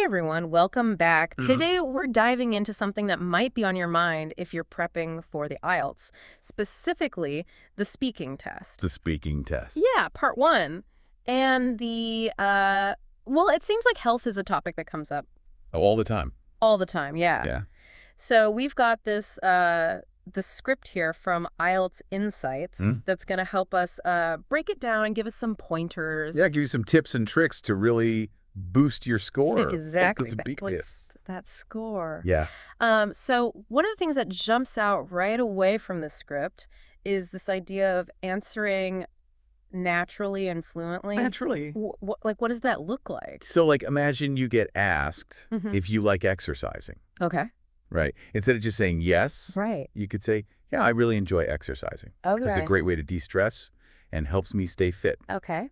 Hey everyone, welcome back. Mhm. Today we're diving into something that might be on your mind if you're prepping for the IELTS, specifically the speaking test. The speaking test. Yeah, part one. And well, it seems like health is a topic that comes up Oh, all the time. all the time, yeah. Yeah. So we've got the script here from IELTS Insights Mhm. that's going to help us break it down and give us some pointers. Yeah, give you some tips and tricks to really boost your score. Exactly. That's a big What's that score? Yeah. So one of the things that jumps out right away from the script is this idea of answering naturally and fluently. Naturally. What does that look like? So, like, imagine you get asked Mhm. if you like exercising, Okay. right? Instead of just saying yes, Right. you could say, yeah, I really enjoy exercising. It's a Okay. great way to de-stress and helps me stay fit. Okay.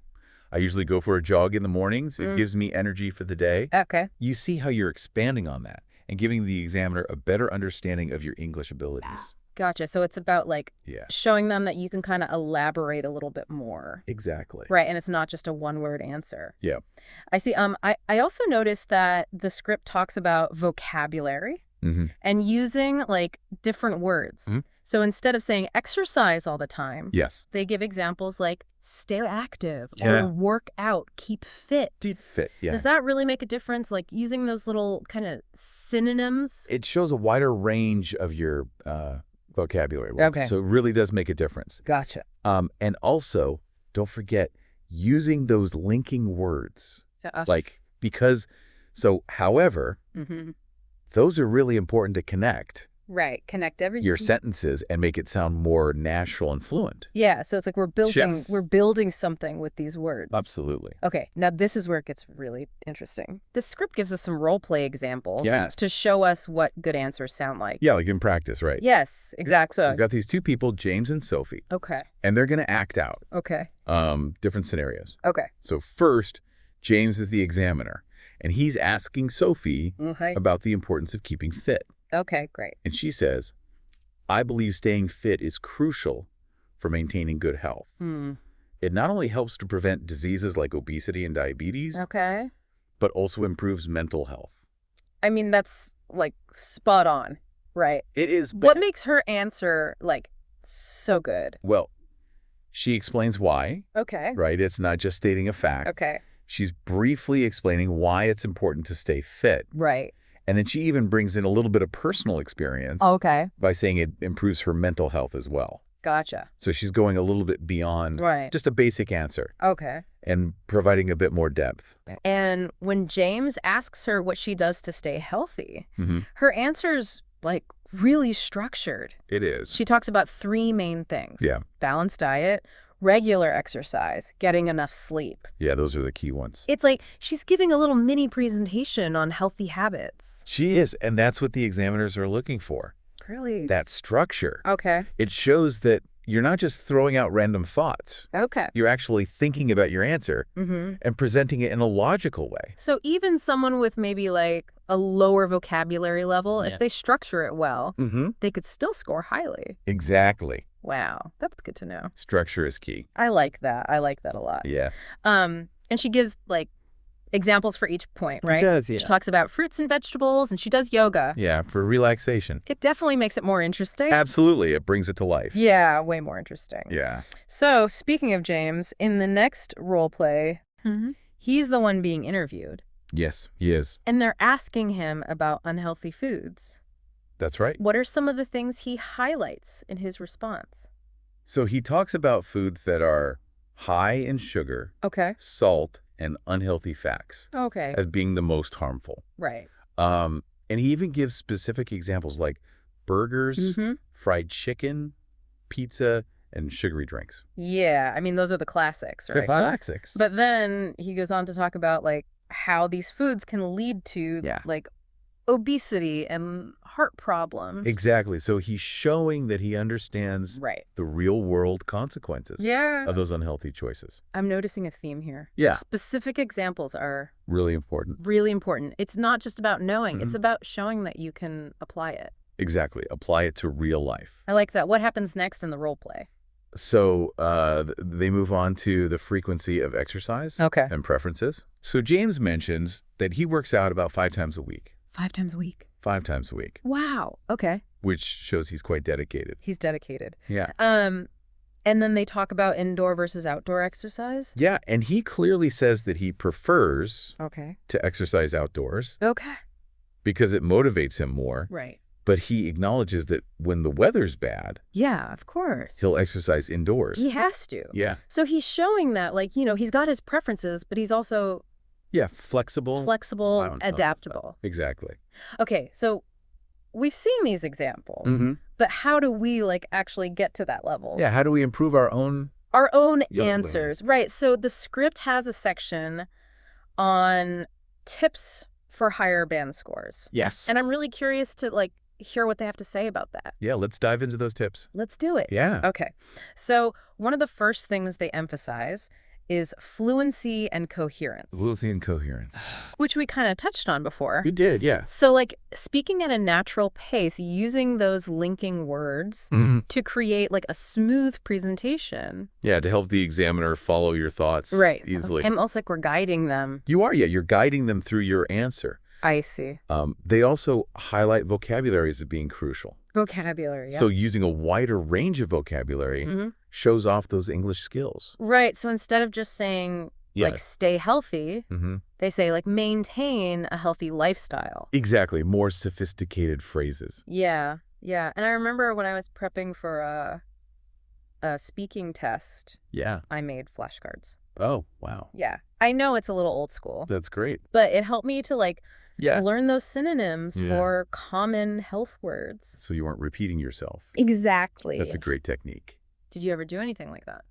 I usually go for a jog in the mornings. It Mm. gives me energy for the day. Okay. You see how you're expanding on that and giving the examiner a better understanding of your English abilities. Gotcha. So it's about like Yeah, showing them that you can kind of elaborate a little bit more. exactly. Right. And it's not just a one-word answer. Yeah. I see. I also noticed that the script talks about vocabulary Mm-hmm. and using like different words. Mhm. So instead of saying exercise all the time, Yes. they give examples like stay active Yeah. or work out, keep fit. Deep fit, yeah. Does that really make a difference? Like using those little kind of synonyms? It shows a wider range of your vocabulary. Okay. So it really does make a difference. Gotcha. And also, don't forget using those linking words. However, Mm-hmm. those are really important to connect Right. Connect everything. your sentences and make it sound more natural and fluent. Yeah. So it's like Yes. we're building something with these words. Absolutely. Okay, now this is where it gets really interesting. The script gives us some role play examples Yes. to show us what good answers sound like. Yeah, like in practice, right? Yes, exactly. We've got these two people, James and Sophie, Okay, and they're going to act out okay, different scenarios. okay. So first, James is the examiner, and he's asking Sophie Okay, about the importance of keeping fit. okay, great. And she says, I believe staying fit is crucial for maintaining good health. It not only helps to prevent diseases like obesity and diabetes, Okay. but also improves mental health. I mean, that's like spot on, right? It is, What makes her answer like so good? well, she explains why, Okay, right? It's not just stating a fact. okay, She's briefly explaining why it's important to stay fit. right. And then she even brings in a little bit of personal experience Okay, by saying it improves her mental health as well. gotcha. So she's going a little bit beyond Right. just a basic answer Okay. and providing a bit more depth. And when James asks her what she does to stay healthy, Mm-hmm. her answer's like really structured. It is. She talks about three main things. Yeah. Balanced diet, regular exercise, getting enough sleep. Yeah, those are the key ones. It's like she's giving a little mini presentation on healthy habits. She is, and that's what the examiners are looking for. Really? That structure. Okay. It shows that you're not just throwing out random thoughts. Okay. You're actually thinking about your answer Mm-hmm. and presenting it in a logical way. So even someone with maybe like a lower vocabulary level, Yeah. if they structure it well, Mm-hmm. they could still score highly. Exactly. Wow. That's good to know. Structure is key. I like that. I like that a lot. Yeah. And she gives like examples for each point, right? It does, yeah. She talks about fruits and vegetables, and she does yoga. Yeah, for relaxation. It definitely makes it more interesting. Absolutely. It brings it to life. Yeah, way more interesting. Yeah. So, speaking of James, in the next role play, he's the one being interviewed, Yes, he is. and they're asking him about unhealthy foods. That's right. What are some of the things he highlights in his response? So he talks about foods that are high in sugar, Okay. salt, and unhealthy fats Okay. as being the most harmful. Right. And he even gives specific examples like burgers, Mm-hmm. fried chicken, pizza, and sugary drinks. Yeah, I mean, those are the classics, right? Classics. But then he goes on to talk about like how these foods can lead to Yeah. like obesity and heart problems. Exactly. So he's showing that he understands Right. the real world consequences Yeah. of those unhealthy choices. I'm noticing a theme here. Yeah. Specific examples are Really important. really important. It's not just about knowing. It's Mhm. about showing that you can apply it. Exactly. Apply it to real life. I like that. What happens next in the role play? So they move on to the frequency of exercise Okay. and preferences. So James mentions that he works out about 5 times a week. 5 times a week. 5 times a week. Wow. Okay. Which shows he's quite dedicated. He's dedicated. Yeah. And then they talk about indoor versus outdoor exercise. Yeah, and he clearly says that he prefers Okay. to exercise outdoors Okay. because it motivates him more. Right. But he acknowledges that when the weather's bad, Yeah, of course. he'll exercise indoors. He has to. Yeah. So he's showing that, like, he's got his preferences, but he's also Yeah, flexible. flexible, adaptable. Exactly. Okay, so we've seen these examples, Mm-hmm. but how do we, like, actually get to that level? Yeah, how do we improve our own? Our own Yodeling. answers. Right, so the script has a section on tips for higher band scores. Yes. And I'm really curious to, like, hear what they have to say about that. Yeah, let's dive into those tips. Let's do it. Yeah. Okay. So one of the first things they emphasize is fluency and coherence, Fluency and coherence. which we kind of touched on before. We did, yeah. So, like, speaking at a natural pace, using those linking words Mm-hmm. to create, like, a smooth presentation. Yeah, to help the examiner follow your thoughts easily. And almost like we're guiding them. You are, yeah. You're guiding them through your answer. I see. They also highlight vocabulary as being crucial. Vocabulary, yeah. So using a wider range of vocabulary Mhm. shows off those English skills. Right. So instead of just saying, like, Yes. stay healthy, Mm-hmm. they say, like, maintain a healthy lifestyle. Exactly. More sophisticated phrases. Yeah. Yeah. And I remember when I was prepping for a speaking test, Yeah. I made flashcards. Oh, wow. Yeah. I know it's a little old school, That's great. but it helped me to, like, Yeah. learn those synonyms Yeah. for common health words. So you weren't repeating yourself. Exactly. That's a great technique. Did you ever do anything like that?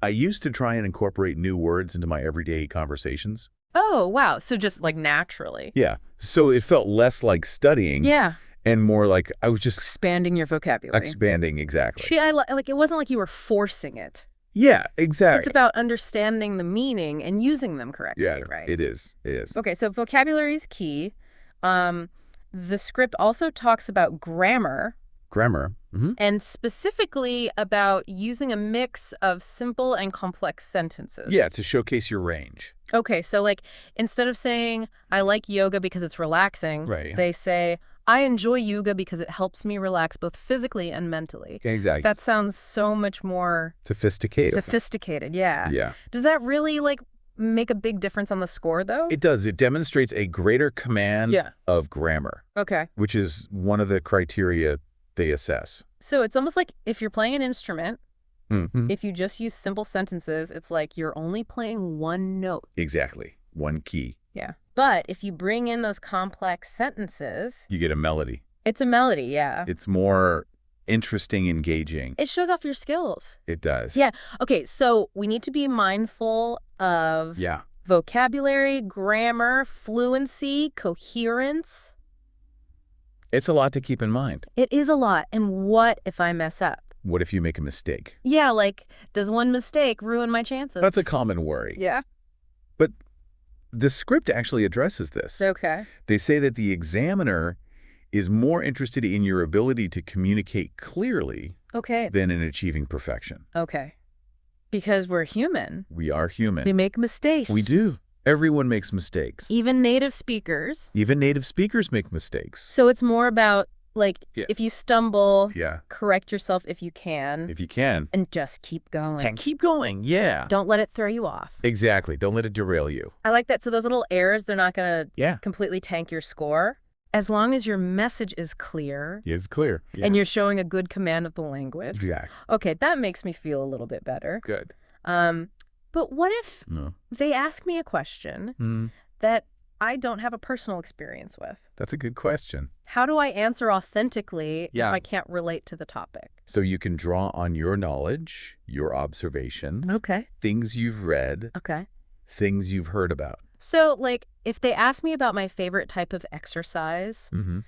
I used to try and incorporate new words into my everyday conversations. Oh, wow. So just, like, naturally. Yeah. So it felt less like studying Yeah. and more like I was just Expanding your vocabulary. expanding. Exactly. See, like, it wasn't like you were forcing it. Yeah, exactly. It's about understanding the meaning and using them correctly, Yeah, right? it is. It is. Okay, so vocabulary is key. The script also talks about grammar, Grammar. Mm-hmm. and specifically about using a mix of simple and complex sentences. Yeah, to showcase your range. Okay, so, like, instead of saying, I like yoga because it's relaxing, Right. they say, I enjoy yoga because it helps me relax both physically and mentally. Exactly. That sounds so much more Sophisticated. sophisticated, yeah. Yeah. Does that really, like, make a big difference on the score, though? It does. It demonstrates a greater command Yeah. of grammar, Okay. which is one of the criteria they assess. So it's almost like if you're playing an instrument, Mm-hmm. if you just use simple sentences, it's like you're only playing one note. Exactly. One key. Yeah. But if you bring in those complex sentences, You get a melody. it's a melody, yeah. It's more interesting, engaging. It shows off your skills. It does. Yeah. Okay, so we need to be mindful of Yeah. vocabulary, grammar, fluency, coherence. It's a lot to keep in mind. It is a lot. And what if I mess up? What if you make a mistake? Yeah, like, does one mistake ruin my chances? That's a common worry. Yeah. But the script actually addresses this. Okay. They say that the examiner is more interested in your ability to communicate clearly Okay. than in achieving perfection. Okay. Because we're human. We are human. We make mistakes. We do. Everyone makes mistakes. Even native speakers. Even native speakers make mistakes. So it's more about, like, Yeah. if you stumble, Yeah. correct yourself if you can, If you can. and just keep going. And keep going. Yeah. Don't let it throw you off. Exactly. Don't let it derail you. I like that. So those little errors, they're not going to Yeah. completely tank your score. As long as your message is clear It's clear. Yeah. and you're showing a good command of the language. Exactly. Okay, that makes me feel a little bit better. Good. But what if No. they ask me a question that I don't have a personal experience with? That's a good question. How do I answer authentically Yeah. if I can't relate to the topic? So you can draw on your knowledge, your observations, Okay. things you've read, Okay. things you've heard about. So, like, if they ask me about my favorite type of exercise, Mm-hmm.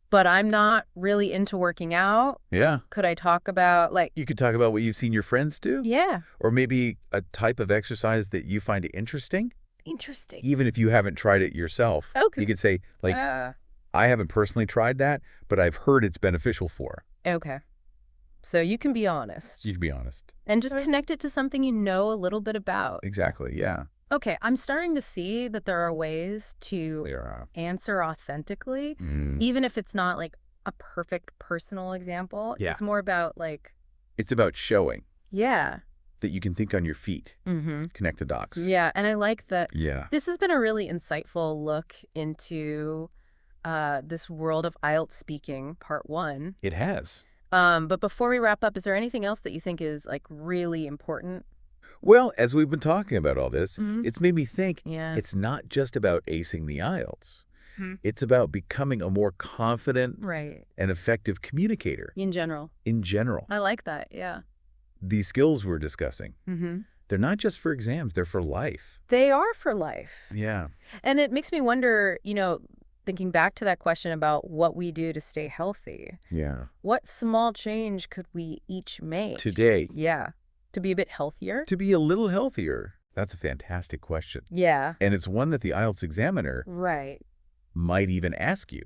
but I'm not really into working out, Yeah. could I talk about, like, You could talk about what you've seen your friends do. yeah, Or maybe a type of exercise that you find interesting, interesting. even if you haven't tried it yourself. Okay. You could say, like, I haven't personally tried that, but I've heard it's beneficial for. Okay. So you can be honest. You can be honest. And just connect it to something you know a little bit about. Exactly, yeah. Okay, I'm starting to see that there are ways to answer authentically, even if it's not like a perfect personal example. Yeah. It's more about like... It's about showing. Yeah. That you can think on your feet. Connect the dots. Yeah, and I like that. Yeah. This has been a really insightful look into this world of IELTS speaking, part 1. It has. But before we wrap up, is there anything else that you think is like really important? Well, as we've been talking about all this, it's made me think Yeah. it's not just about acing the IELTS. It's about becoming a more confident and effective communicator. In general. In general. I like that, yeah. These skills we're discussing, they're not just for exams, they're for life. They are for life. Yeah. And it makes me wonder, you know, thinking back to that question about what we do to stay healthy. Yeah. What small change could we each make? Today. Yeah. To be a bit healthier? To be a little healthier. That's a fantastic question. Yeah. And it's one that the IELTS examiner might even ask you.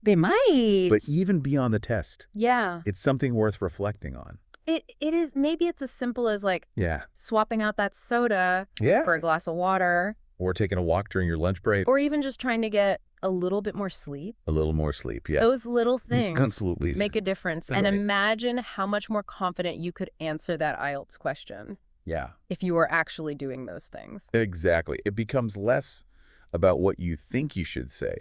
They might. But even beyond the test. Yeah. It's something worth reflecting on. It is. Maybe it's as simple as like swapping out that soda for a glass of water. Or taking a walk during your lunch break. Or even just trying to get a little bit more sleep. A little more sleep, yeah. Those little things absolutely make a difference. And imagine how much more confident you could answer that IELTS question. Yeah. If you were actually doing those things. Exactly. It becomes less about what you think you should say.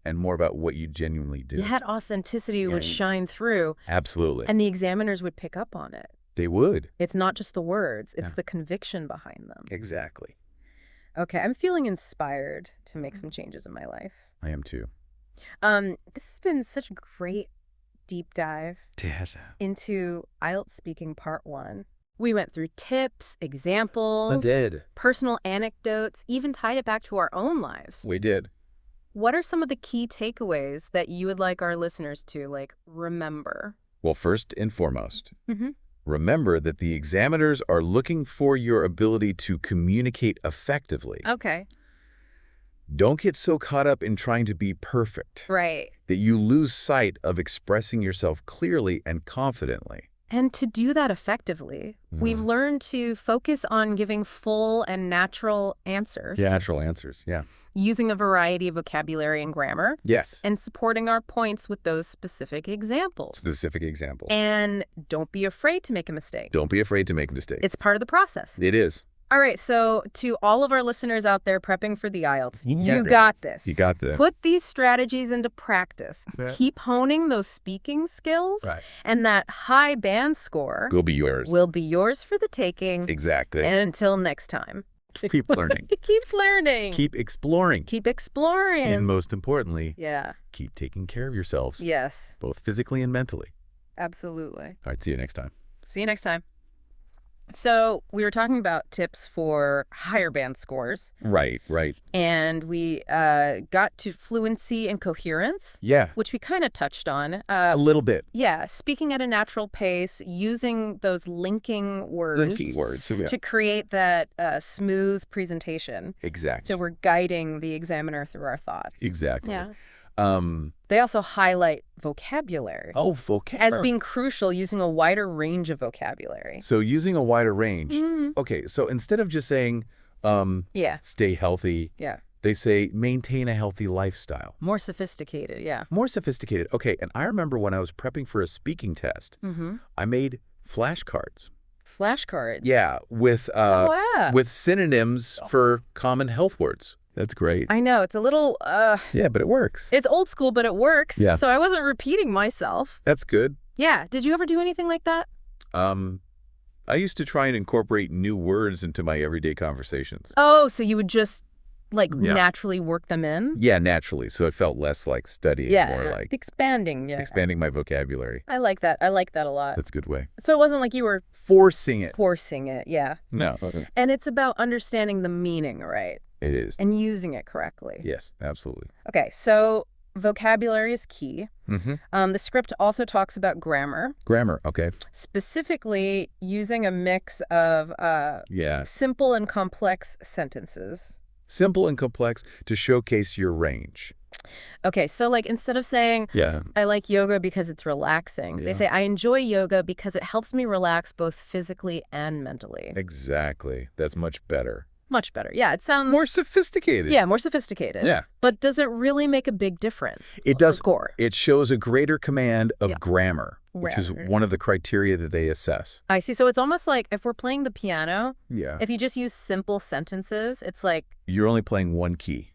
And more about what you genuinely do. That authenticity would shine through. Absolutely. And the examiners would pick up on it. They would. It's not just the words. It's the conviction behind them. Exactly. Okay, I'm feeling inspired to make some changes in my life. I am too. This has been such a great deep dive Yes. into IELTS Speaking Part 1. We went through tips, examples, personal anecdotes, even tied it back to our own lives. We did. What are some of the key takeaways that you would like our listeners to, like, remember? Well, first and foremost, remember that the examiners are looking for your ability to communicate effectively. Okay. Don't get so caught up in trying to be perfect that you lose sight of expressing yourself clearly and confidently. And to do that effectively, we've learned to focus on giving full and natural answers. Yeah, natural answers, yeah. Using a variety of vocabulary and grammar. Yes. And supporting our points with those specific examples. Specific examples. And don't be afraid to make a mistake. Don't be afraid to make mistakes. It's part of the process. It is. All right, so to all of our listeners out there prepping for the IELTS, you got this. You got this. Put these strategies into practice. Keep honing those speaking skills, and that high band score will be yours. Will be yours for the taking. Exactly. And until next time. Keep learning. Keep learning. Keep exploring. Keep exploring. And most importantly, keep taking care of yourselves. Yes. Both physically and mentally. Absolutely. All right, see you next time. See you next time. So we were talking about tips for higher band scores. Right. And we got to fluency and coherence. Yeah. Which we kind of touched on. A little bit. Yeah. Speaking at a natural pace, using those linking words. To create that smooth presentation. Exactly. So we're guiding the examiner through our thoughts. Exactly. Yeah. They also highlight vocabulary. Oh, vocabulary. As being crucial, using a wider range of vocabulary. So using a wider range. Okay, so instead of just saying, stay healthy, they say maintain a healthy lifestyle. More sophisticated, More sophisticated. Okay, and I remember when I was prepping for a speaking test, I made flashcards. Flashcards? Yeah, with synonyms for common health words. That's great. I know. It's a little... yeah, but it works. It's old school, but it works. Yeah. So I wasn't repeating myself. That's good. Yeah. Did you ever do anything like that? I used to try and incorporate new words into my everyday conversations. Oh, so you would just, like, naturally work them in? Yeah, naturally. So it felt less like studying, more like... Expanding, Expanding my vocabulary. I like that. I like that a lot. That's a good way. So it wasn't like you were... Forcing it. Forcing it, yeah. No. And it's about understanding the meaning, right? It is. And using it correctly. Yes, absolutely. Okay, so vocabulary is key. The script also talks about grammar. Grammar, okay. Specifically, using a mix of simple and complex sentences. Simple and complex to showcase your range. Okay, so like instead of saying, Yeah. I like yoga because it's relaxing, they say, I enjoy yoga because it helps me relax both physically and mentally. Exactly. That's much better. Much better. Yeah, it sounds... More sophisticated. Yeah, more sophisticated. Yeah. But does it really make a big difference? It does. For score. It shows a greater command of grammar, which is Right. one of the criteria that they assess. I see. So it's almost like if we're playing the piano, Yeah. if you just use simple sentences, it's like You're only playing one key.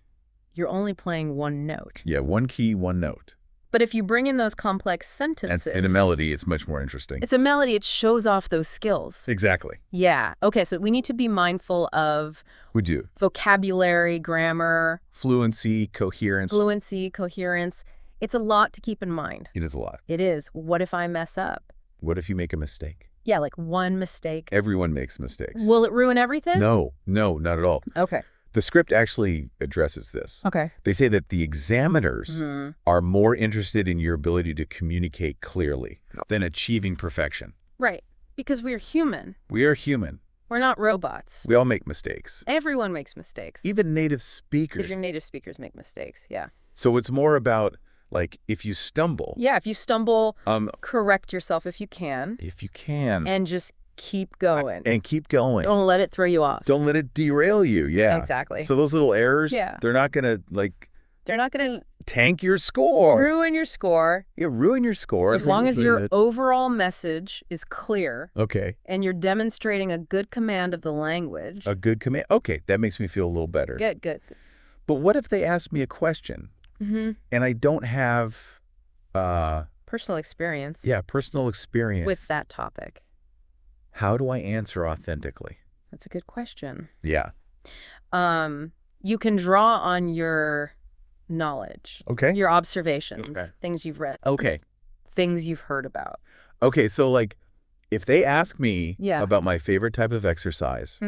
you're only playing one note. Yeah, one key, one note. But if you bring in those complex sentences... And in a melody, it's much more interesting. It's a melody. It shows off those skills. Exactly. Yeah. Okay, so we need to be mindful of... We do. Vocabulary, grammar... Fluency, coherence. Coherence. It's a lot to keep in mind. It is a lot. It is. What if I mess up? What if you make a mistake? Yeah, like one mistake. Everyone makes mistakes. Will it ruin everything? No, not at all. Okay. The script actually addresses this. Okay. They say that the examiners are more interested in your ability to communicate clearly than achieving perfection. Right. Because we're human. We are human. We're not robots. We all make mistakes. Everyone makes mistakes. Even native speakers. Even native speakers make mistakes, yeah. So it's more about, like, if you stumble. Yeah, if you stumble, correct yourself if you can. If you can. And just keep going. And keep going. Don't let it throw you off. Don't let it derail you, yeah. Exactly. So those little errors, they're not going to, like... They're not going to... tank your score. Ruin your score. Yeah, ruin your score. As long as your overall message is clear. Okay. And you're demonstrating a good command of the language. A good command. Okay, that makes me feel a little better. Good. But what if they ask me a question and I don't have... personal experience. Yeah, personal experience. With that topic. How do I answer authentically? That's a good question. Yeah. You can draw on your knowledge. Okay. Your observations. Okay. Things you've read. Okay. Things you've heard about. Okay, so like if they ask me about my favorite type of exercise,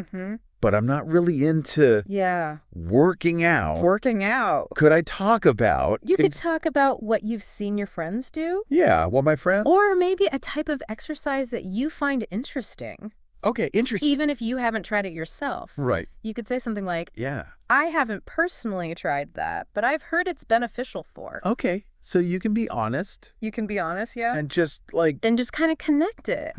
but I'm not really into working out. Could I talk about... You could talk about what you've seen your friends do. Yeah, well, my friend... Or maybe a type of exercise that you find interesting. Okay, interesting. Even if you haven't tried it yourself. Right. You could say something like, yeah, I haven't personally tried that, but I've heard it's beneficial for. Okay, so you can be honest. You can be honest, yeah. And just like... And just kind of connect it.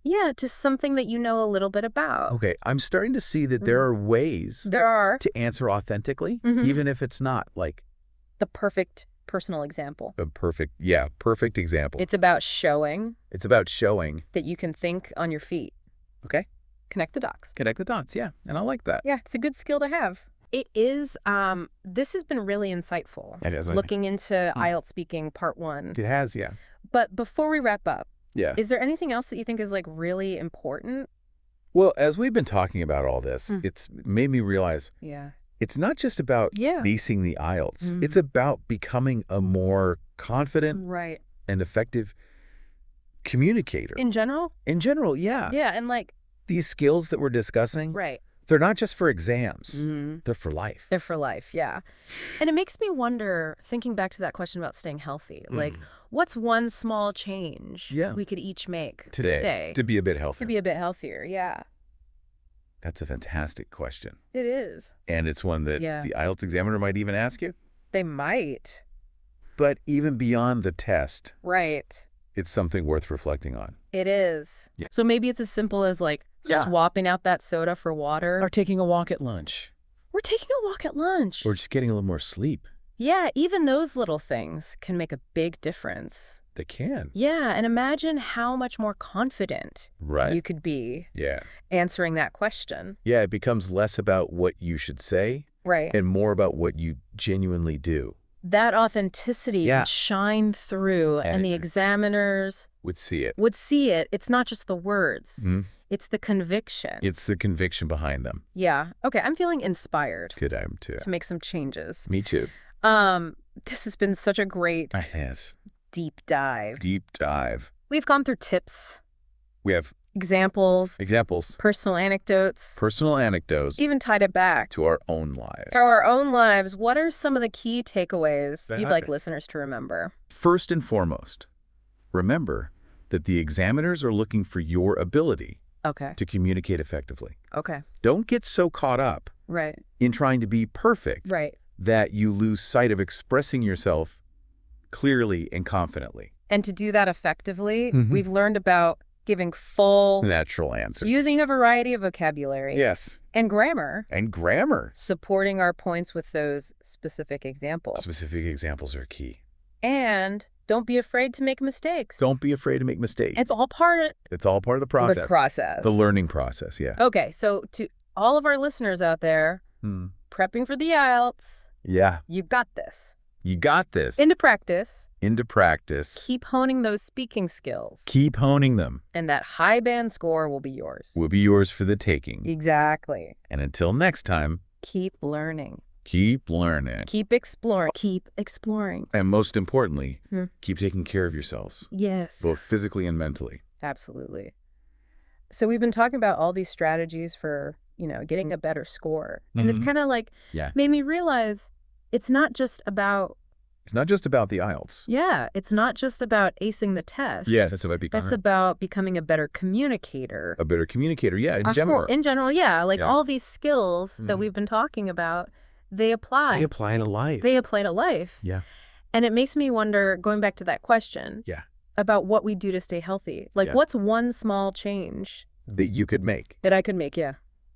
Yeah, to something that you know a little bit about. Okay, I'm starting to see that there are ways to answer authentically, even if it's not like... the perfect personal example. A perfect example. It's about showing. It's about showing. That you can think on your feet. Okay. Connect the dots. Connect the dots, yeah. And I like that. Yeah, it's a good skill to have. It is, this has been really insightful. It is. Looking into IELTS Speaking Part 1. It has, yeah. But before we wrap up, is there anything else that you think is like really important? Well, as we've been talking about all this, it's made me realize it's not just about acing the IELTS. It's about becoming a more confident and effective communicator. In general? In general, yeah. Yeah, and like... these skills that we're discussing, they're not just for exams. They're for life. They're for life, yeah. And it makes me wonder, thinking back to that question about staying healthy, like, what's one small change we could each make today to be a bit healthier? To be a bit healthier, yeah. That's a fantastic question. It is. And it's one that the IELTS examiner might even ask you. They might. But even beyond the test. Right. It's something worth reflecting on. It is. Yeah. So maybe it's as simple as like swapping out that soda for water. Or taking a walk at lunch. Or taking a walk at lunch. Or just getting a little more sleep. Yeah, even those little things can make a big difference. They can. Yeah, and imagine how much more confident you could be answering that question. Yeah, it becomes less about what you should say and more about what you genuinely do. That authenticity would shine through, and the examiners would see it. It's not just the words. It's the conviction. It's the conviction behind them. Yeah. Okay, I'm feeling inspired. Good, I am too. To make some changes. Me too. This has been such a great deep dive. Deep dive. We've gone through tips. We have examples. Personal anecdotes. Even tied it back to our own lives. What are some of the key takeaways you'd like listeners to remember? First and foremost, remember that the examiners are looking for your ability to communicate effectively. Don't get so caught up in trying to be perfect that you lose sight of expressing yourself clearly and confidently. And to do that effectively, we've learned about giving full natural answers, using a variety of vocabulary. Yes. And grammar. And grammar. Supporting our points with those specific examples. Specific examples are key. And don't be afraid to make mistakes. Don't be afraid to make mistakes. It's all part of the process. The process. The learning process, yeah. Okay, so to all of our listeners out there, prepping for the IELTS, yeah, you got this. You got this. Into practice. Into practice. Keep honing those speaking skills. Keep honing them. And that high band score will be yours. Will be yours for the taking. Exactly. And until next time, keep learning. Keep learning. Keep exploring. Keep exploring. And most importantly, keep taking care of yourselves. Yes. Both physically and mentally. Absolutely. So we've been talking about all these strategies for, getting a better score. And it's kind of like made me realize it's not just about the IELTS. Yeah, it's not just about acing the test. Yeah, that's about becoming a better communicator. A better communicator, yeah, in general. In general, yeah. All these skills that we've been talking about, they apply. They apply to life. They apply to life. Yeah. And it makes me wonder, going back to that question, about what we do to stay healthy. What's one small change that you could make? That I could make,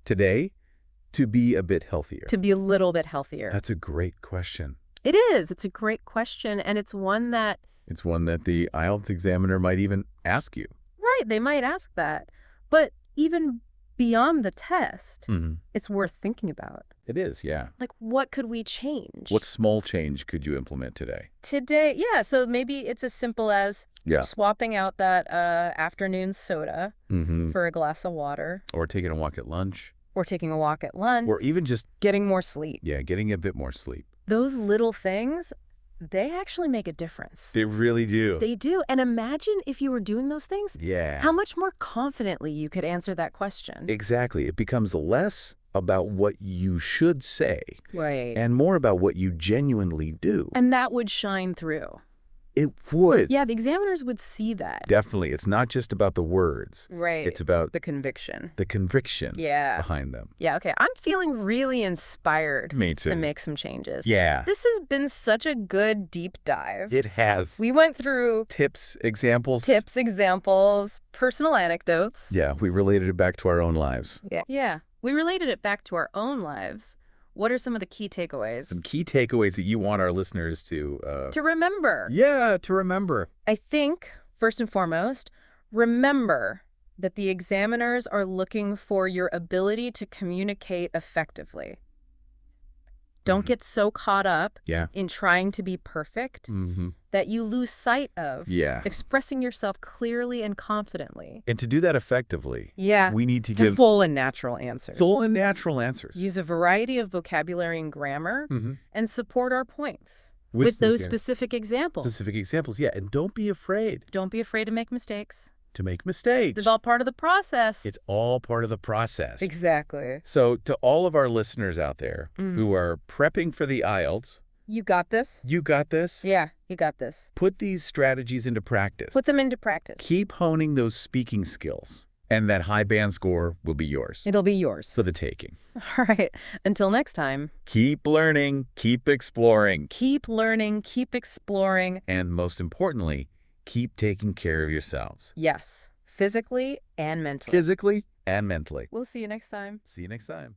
Today, to be a bit healthier. To be a little bit healthier. That's a great question. It is. It's a great question, and it's one that the IELTS examiner might even ask you. Right, they might ask that. But even beyond the test, it's worth thinking about. It is, yeah. What could we change? What small change could you implement today? So maybe it's as simple as swapping out that afternoon soda for a glass of water. Or taking a walk at lunch. Or taking a walk at lunch. Or even just getting more sleep. Yeah, getting a bit more sleep. Those little things, they actually make a difference. They really do. They do. And imagine if you were doing those things. Yeah. How much more confidently you could answer that question. Exactly. It becomes less about what you should say. Right. And more about what you genuinely do. And that would shine through. It would. Yeah, the examiners would see that. Definitely. It's not just about the words. Right. It's about the conviction. The conviction behind them. Yeah, okay. I'm feeling really inspired Me too. to make some changes. Yeah. This has been such a good deep dive. It has. We went through tips, examples, personal anecdotes. Yeah, we related it back to our own lives. Yeah. We related it back to our own lives. What are some of the key takeaways? Some key takeaways that you want our listeners to remember. Yeah, to remember. I think, first and foremost, remember that the examiners are looking for your ability to communicate effectively. Don't get so caught up in trying to be perfect that you lose sight of expressing yourself clearly and confidently. And to do that effectively, we need to give full and natural answers. Full and natural answers. Use a variety of vocabulary and grammar and support our points with those specific examples. Specific examples, yeah. And don't be afraid. Don't be afraid to make mistakes. It's all part of the process. It's all part of the process. Exactly. So to all of our listeners out there who are prepping for the IELTS, you got this. You got this. Yeah, you got this. Put these strategies into practice. Put them into practice. Keep honing those speaking skills, and that high band score will be yours. It'll be yours. For the taking. All right. Until next time. Keep learning, keep exploring. Keep learning, keep exploring. And most importantly, keep taking care of yourselves. Yes. Physically and mentally. Physically and mentally. We'll see you next time. See you next time.